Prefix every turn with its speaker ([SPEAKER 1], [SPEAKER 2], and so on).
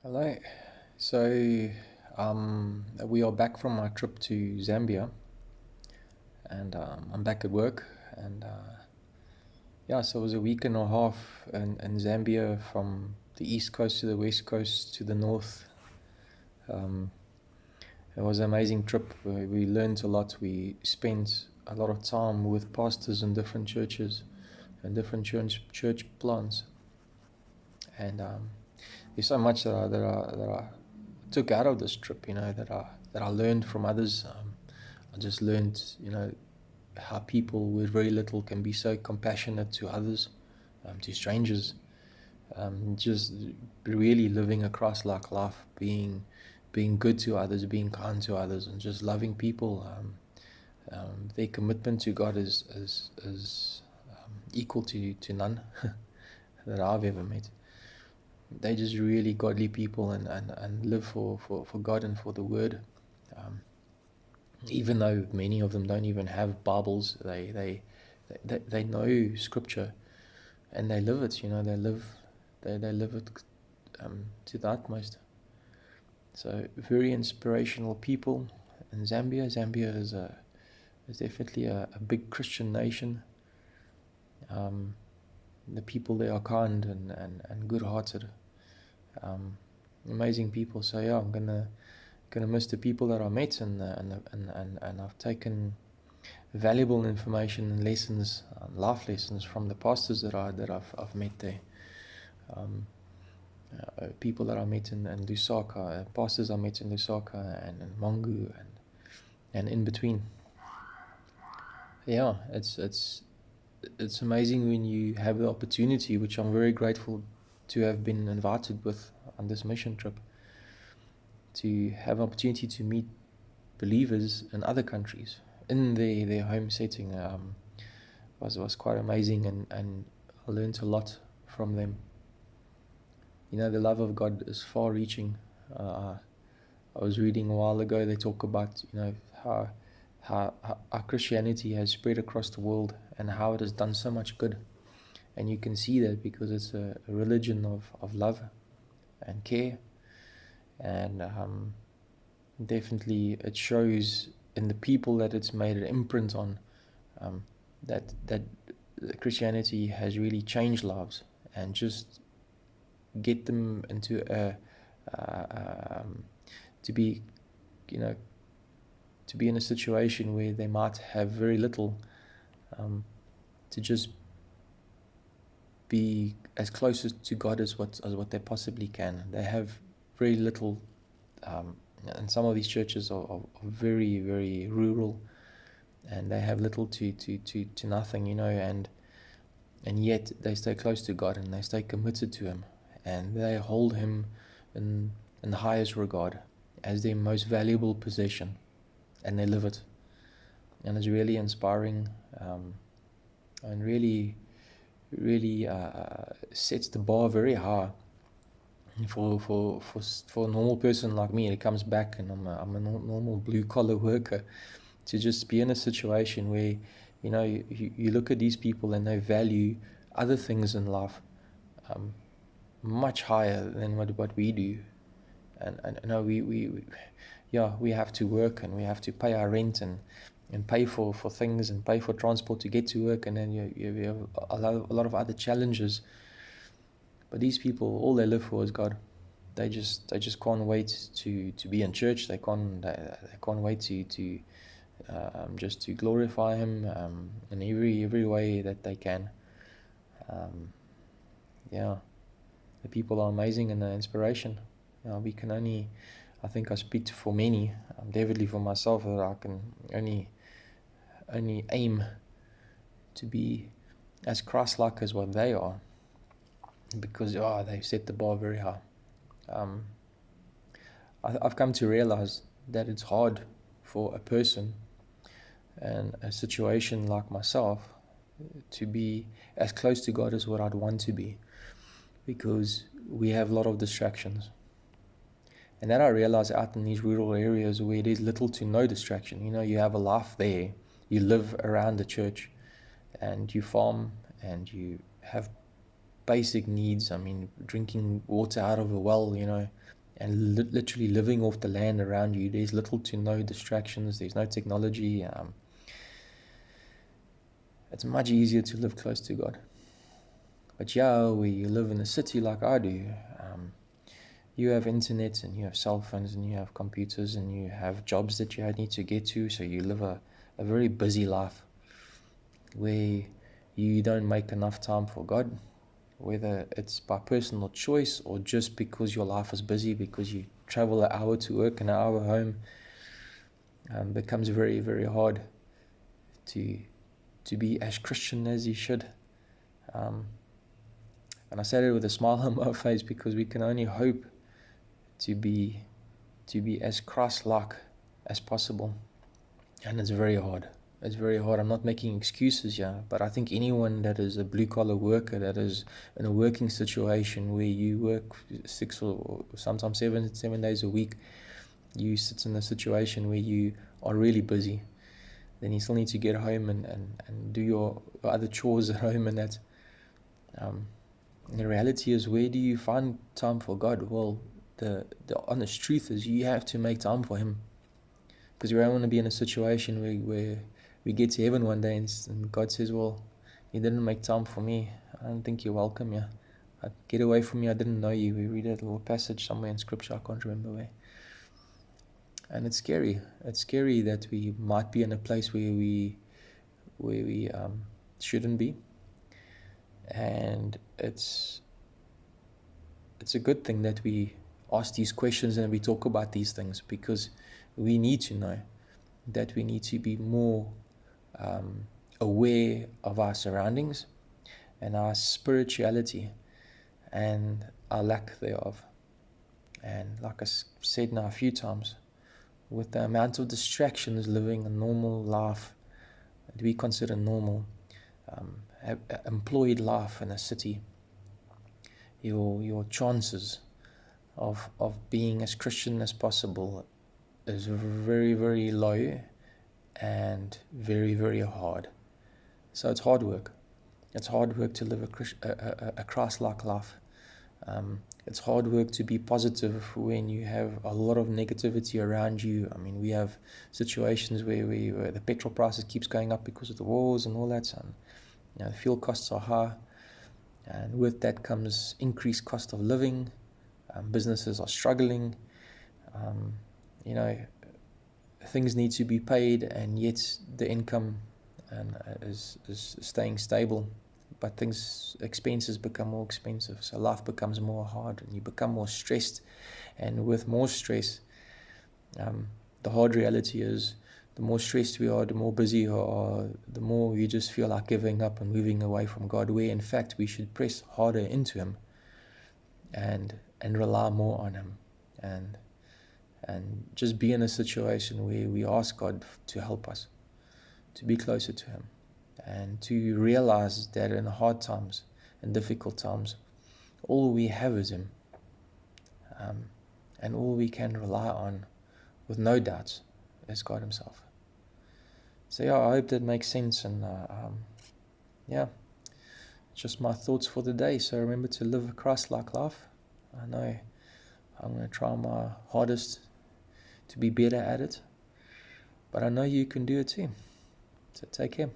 [SPEAKER 1] Hello. So, we are back from our trip to Zambia, and I'm back at work. And yeah, so it was a week and a half in Zambia, from the east coast to the west coast to the north. Um, it was an amazing trip. We learned a lot. We spent a lot of time with pastors in different churches and different church plants. And there's so much that I took out of this trip, that I learned from others. I just learned, how people with very little can be so compassionate to others, to strangers. Just really living a Christ-like life, being good to others, being kind to others, and just loving people. Their commitment to God is equal to none that I've ever met. They just really godly people, and live for God and for the Word. Um, Even though many of them don't even have Bibles, they know Scripture, and they live it. They live it to the utmost. So very inspirational people in Zambia. Zambia is definitely a big Christian nation. Um, the people there are kind and good-hearted. Um, Amazing people. So yeah, I'm gonna miss the people that I met, and I've taken valuable information and lessons, life lessons, from the pastors that I've met there. Um, People that I met in Lusaka, pastors I met in Lusaka and Mongu, and in between. Yeah, it's amazing when you have the opportunity, which I'm very grateful to have been invited with on this mission trip, to have an opportunity to meet believers in other countries in their home setting. Was quite amazing, and I learned a lot from them. The love of God is far-reaching. I was reading a while ago, they talk about, how Christianity has spread across the world, and how it has done so much good. And you can see that because it's a religion of love and care. And definitely it shows in the people that it's made an imprint on, that Christianity has really changed lives, and just get them into to be, you know, to be in a situation where they might have very little, to just be as close to God as what they possibly can. They have very little, and some of these churches are very, very rural, and they have little to nothing, and yet they stay close to God, and they stay committed to Him, and they hold Him in the highest regard as their most valuable possession, and they live it. And it's really inspiring, and really sets the bar very high for a normal person like me that comes back, and I'm a normal blue collar worker, to just be in a situation where you look at these people and they value other things in life, um, much higher than what we do. And yeah, we have to work, and we have to pay our rent, and pay for things, and pay for transport to get to work, and then you have a lot of other challenges. But these people, all they live for is God. They just can't wait to be in church. They can't wait to just to glorify Him, in every way that they can. Um, yeah, the people are amazing, and the inspiration. We can only, I think I speak for many, definitely for myself, that I can only aim to be as Christ-like as what they are, because they've set the bar very high. I've come to realize that it's hard for a person in a situation like myself to be as close to God as what I'd want to be, because we have a lot of distractions. And that I realize out in these rural areas where there's little to no distraction. You have a life there, you live around the church, and you farm, and you have basic needs. I mean, drinking water out of a well, and literally living off the land around you. There's little to no distractions. There's no technology. It's much easier to live close to God. But yeah, where you live in a city like I do, you have internet and you have cell phones and you have computers and you have jobs that you need to get to. So you live a very busy life where you don't make enough time for God, whether it's by personal choice or just because your life is busy, because you travel an hour to work and an hour home. Becomes very, very hard to be as Christian as you should. And I said it with a smile on my face, because we can only hope to be as Christ-like as possible. And it's very hard. It's very hard. I'm not making excuses here, but I think anyone that is a blue-collar worker, that is in a working situation where you work 6 or sometimes 7 days a week, you sit in a situation where you are really busy, then you still need to get home and do your other chores at home and that. The reality is, where do you find time for God? Well, the honest truth is you have to make time for Him, because we don't want to be in a situation where we get to heaven one day and God says, well, you didn't make time for me. I don't think you're welcome here. Get away from me. I didn't know you. We read a little passage somewhere in scripture. I can't remember where. And it's scary. It's scary that we might be in a place where we shouldn't be. And it's a good thing that we ask these questions and we talk about these things, because we need to know that we need to be more aware of our surroundings and our spirituality and our lack thereof. And like I said now a few times, with the amount of distractions, living a normal life that we consider normal, employed life in a city, your chances of being as Christian as possible is very, very low and very, very hard. So it's hard work. It's hard work to live a Christ-like life. It's hard work to be positive when you have a lot of negativity around you. I mean, we have situations where the petrol prices keeps going up because of the wars and all that, and the fuel costs are high, and with that comes increased cost of living. Businesses are struggling. Things need to be paid, and yet the income is staying stable. But expenses become more expensive, so life becomes more hard, and you become more stressed. And with more stress, the hard reality is, the more stressed we are, the more busy we are, the more you just feel like giving up and moving away from God, where in fact we should press harder into Him and rely more on Him, and just be in a situation where we ask God to help us to be closer to Him, and to realize that in hard times and difficult times, all we have is Him, and all we can rely on with no doubts is God Himself. So yeah, I hope that makes sense, and just my thoughts for the day. So remember to live a Christ-like life. I know I'm going to try my hardest to be better at it, but I know you can do it too. So take care.